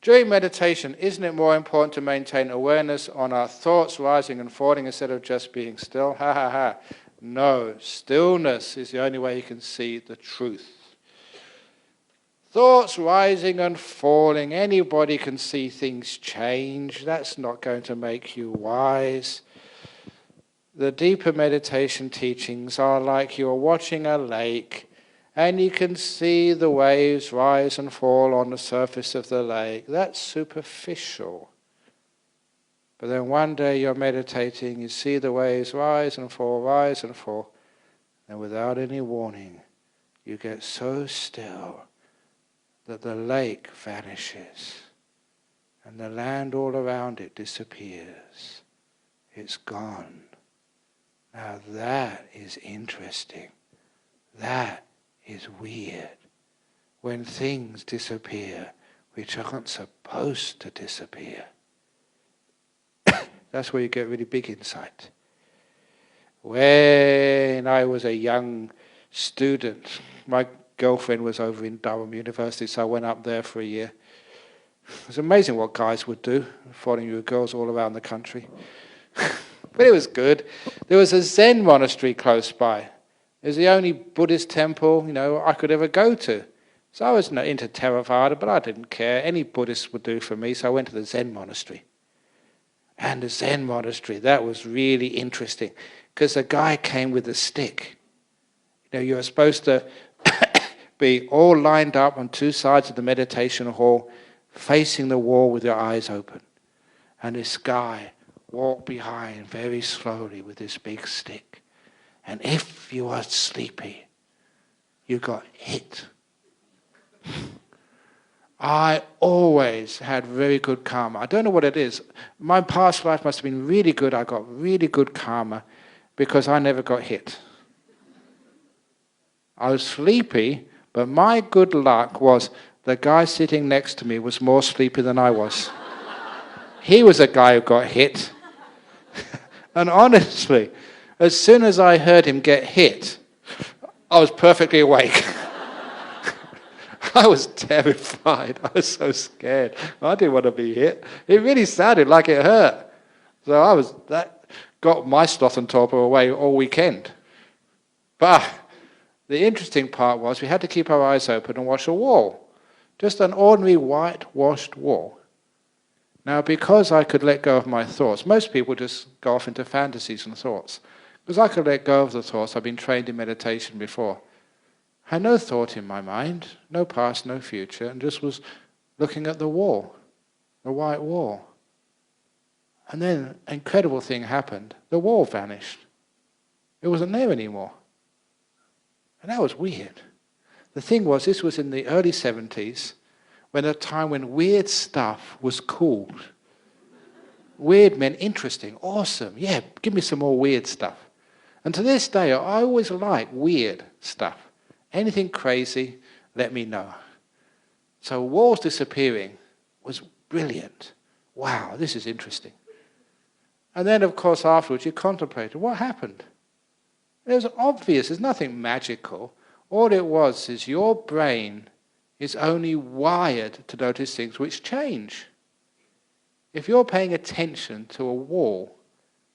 During meditation, isn't it more important to maintain awareness on our thoughts rising and falling instead of just being still? Ha ha ha. No, stillness is the only way you can see the truth. Thoughts rising and falling, anybody can see things change. That's not going to make you wise. The deeper meditation teachings are like you're watching a lake and you can see the waves rise and fall on the surface of the lake. That's superficial. But then one day you're meditating, you see the waves rise and fall, and without any warning, you get so still that the lake vanishes and the land all around it disappears. It's gone. Now that is interesting. That is weird. When things disappear which aren't supposed to disappear. That's where you get really big insight. When I was a young student, my girlfriend was over in Dharma University, so I went up there for a year. It was amazing what guys would do, following you with girls all around the country. But it was good. There was a Zen monastery close by. It was the only Buddhist temple, I could ever go to. So I was not into Theravada, but I didn't care. Any Buddhist would do for me, so I went to the Zen monastery. And the Zen monastery, that was really interesting, because the guy came with a stick. You were supposed to be all lined up on two sides of the meditation hall, facing the wall with your eyes open. And this guy walked behind very slowly with this big stick. And if you were sleepy, you got hit. I always had very good karma. I don't know what it is. My past life must have been really good. I got really good karma because I never got hit. I was sleepy, but my good luck was the guy sitting next to me was more sleepy than I was. He was a guy who got hit. And honestly, as soon as I heard him get hit, I was perfectly awake. I was terrified. I was so scared. I didn't want to be hit. It really sounded like it hurt. So that got my sloth and torpor away all weekend. But the interesting part was we had to keep our eyes open and watch a wall. Just an ordinary whitewashed wall. Now, because I could let go of my thoughts, most people just go off into fantasies and thoughts. Because I could let go of the thoughts, I've been trained in meditation before. I had no thought in my mind, no past, no future, and just was looking at the wall, the white wall. And then an incredible thing happened. The wall vanished. It wasn't there anymore. And that was weird. The thing was, this was in the early 70s, when a time when weird stuff was cool. Weird meant interesting, awesome. Yeah, give me some more weird stuff. And to this day, I always like weird stuff. Anything crazy, let me know. So walls disappearing was brilliant. Wow, this is interesting. And then, of course, afterwards, you contemplated, what happened? It was obvious, there's nothing magical. All it was is your brain is only wired to notice things which change. If you're paying attention to a wall,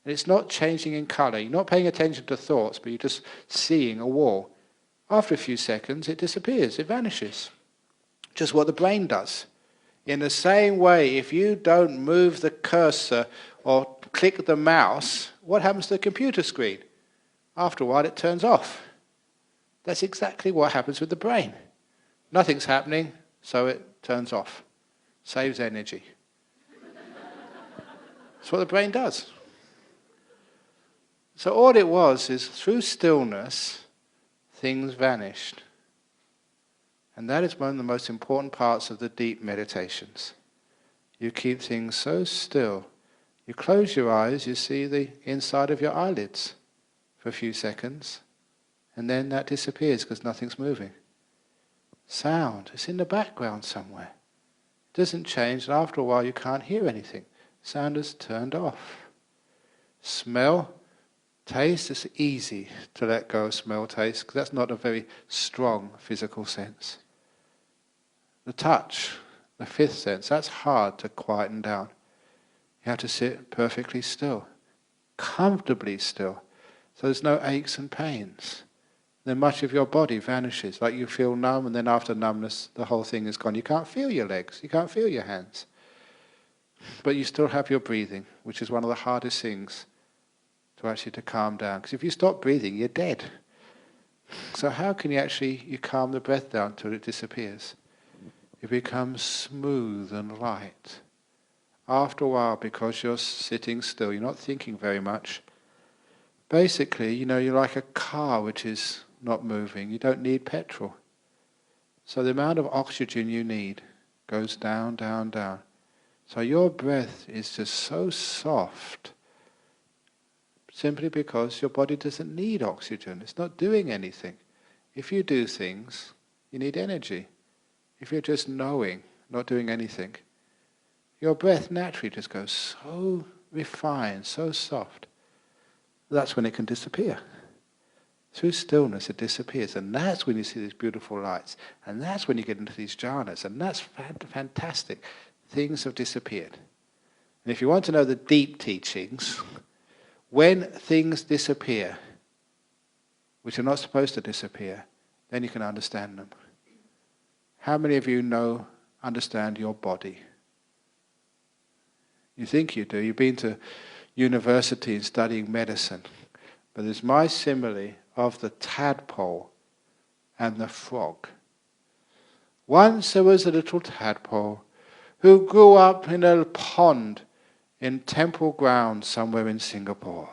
and it's not changing in colour, you're not paying attention to thoughts, but you're just seeing a wall, after a few seconds it disappears, it vanishes. Just what the brain does. In the same way, if you don't move the cursor or click the mouse, what happens to the computer screen? After a while it turns off. That's exactly what happens with the brain. Nothing's happening, so it turns off. Saves energy. That's what the brain does. So all it was is through stillness, things vanished. And that is one of the most important parts of the deep meditations. You keep things so still. You close your eyes, you see the inside of your eyelids for a few seconds, and then that disappears because nothing's moving. Sound, it's in the background somewhere. It doesn't change, and after a while you can't hear anything. Sound is turned off. Smell, taste, it's easy to let go of smell, taste, because that's not a very strong physical sense. The touch, the fifth sense, that's hard to quieten down. You have to sit perfectly still, comfortably still, so there's no aches and pains. Then much of your body vanishes, like you feel numb, and then after numbness the whole thing is gone. You can't feel your legs, you can't feel your hands. But you still have your breathing, which is one of the hardest things to calm down. Because if you stop breathing, you're dead. So how can you calm the breath down till it disappears? It becomes smooth and light. After a while, because you're sitting still, you're not thinking very much. Basically, you're like a car which is not moving. You don't need petrol. So the amount of oxygen you need goes down, down, down. So your breath is just so soft, simply because your body doesn't need oxygen. It's not doing anything. If you do things, you need energy. If you're just knowing, not doing anything, your breath naturally just goes so refined, so soft. That's when it can disappear. Through stillness it disappears, and that's when you see these beautiful lights, and that's when you get into these jhanas, and that's fantastic. Things have disappeared. And if you want to know the deep teachings, when things disappear, which are not supposed to disappear, then you can understand them. How many of you understand your body? You think you do. You've been to university and studying medicine. But there's my simile of the tadpole and the frog. Once there was a little tadpole who grew up in a pond in temple grounds somewhere in Singapore.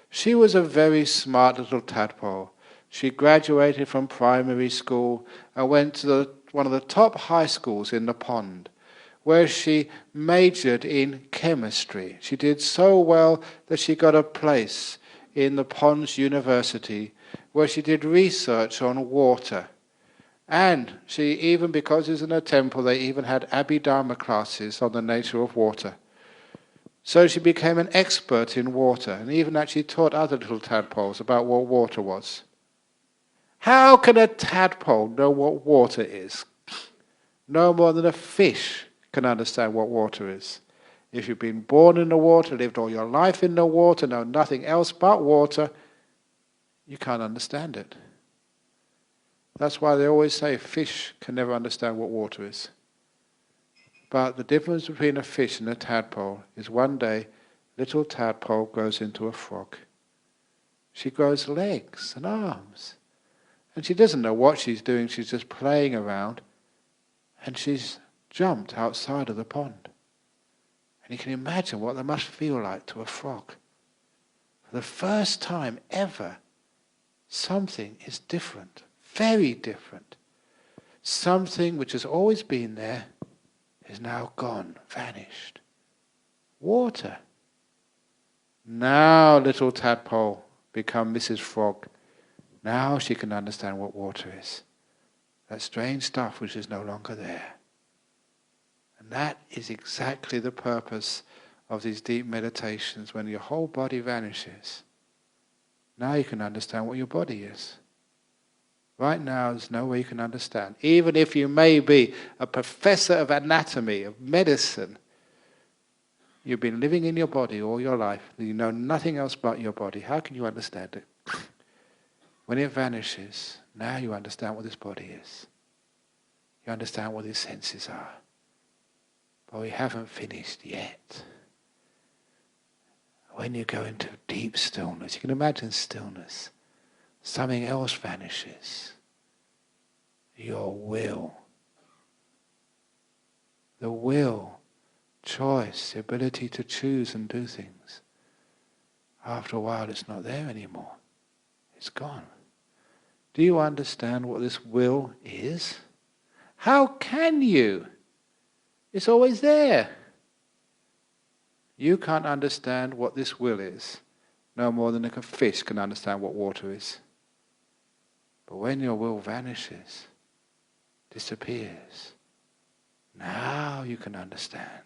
She was a very smart little tadpole. She graduated from primary school and went to one of the top high schools in the pond, where she majored in chemistry. She did so well that she got a place in the pond's university, where she did research on water. And she, even because it's in a temple, they even had Abhidharma classes on the nature of water. So she became an expert in water, and even actually taught other little tadpoles about what water was. How can a tadpole know what water is? No more than a fish can understand what water is. If you've been born in the water, lived all your life in the water, know nothing else but water, you can't understand it. That's why they always say fish can never understand what water is. But the difference between a fish and a tadpole is one day, little tadpole grows into a frog. She grows legs and arms. And she doesn't know what she's doing, she's just playing around. And she's jumped outside of the pond. And you can imagine what that must feel like to a frog. For the first time ever, something is different, very different. Something which has always been there is now gone, vanished. Water. Now little tadpole become Mrs. Frog. Now she can understand what water is. That strange stuff which is no longer there. And that is exactly the purpose of these deep meditations. When your whole body vanishes, now you can understand what your body is. Right now there's no way you can understand. Even if you may be a professor of anatomy, of medicine, you've been living in your body all your life, you know nothing else but your body. How can you understand it? When it vanishes, now you understand what this body is. You understand what these senses are. But we haven't finished yet. When you go into deep stillness, you can imagine stillness. Something else vanishes. Your will. The will, choice, the ability to choose and do things. After a while it's not there anymore. It's gone. Do you understand what this will is? How can you? It's always there. You can't understand what this will is, no more than a fish can understand what water is. But when your will vanishes, disappears, now you can understand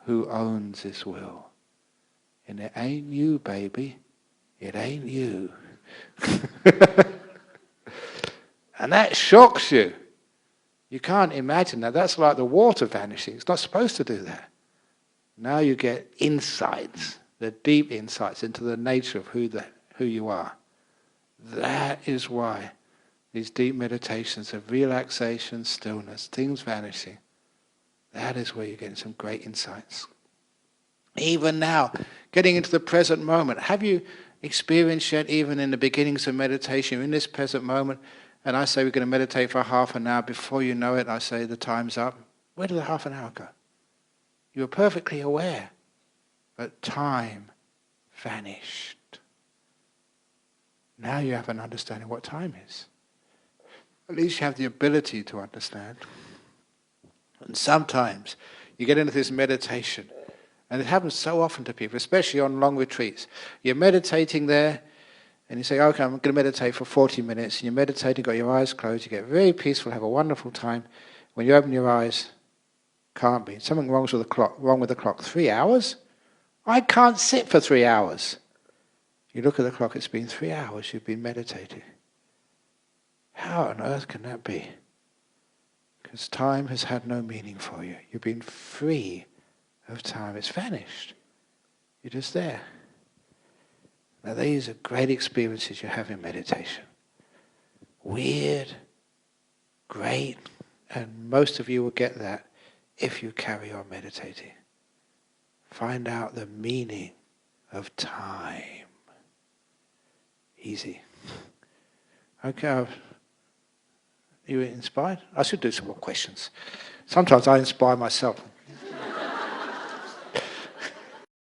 who owns this will. And it ain't you, baby. It ain't you. And that shocks you. You can't imagine that. That's like the water vanishing. It's not supposed to do that. Now you get insights, the deep insights into the nature of who you are. That is why these deep meditations of relaxation, stillness, things vanishing, that is where you're getting some great insights. Even now, getting into the present moment, have you experienced yet, even in the beginnings of meditation, in this present moment, and I say we're going to meditate for half an hour, before you know it, I say the time's up. Where did the half an hour go? You were perfectly aware, but time vanished. Now you have an understanding what time is. At least you have the ability to understand. And sometimes you get into this meditation, and it happens so often to people, especially on long retreats. You're meditating there, and you say, okay, I'm going to meditate for 40 minutes, and you're meditating, got your eyes closed, you get very peaceful, have a wonderful time. When you open your eyes, can't be. Something wrong with the clock. 3 hours? I can't sit for 3 hours. You look at the clock, it's been 3 hours you've been meditating. How on earth can that be? Because time has had no meaning for you. You've been free of time. It's vanished. You're just there. Now these are great experiences you have in meditation. Weird, great, and most of you will get that if you carry on meditating. Find out the meaning of time. Easy. Okay, you inspired? I should do some more questions. Sometimes I inspire myself.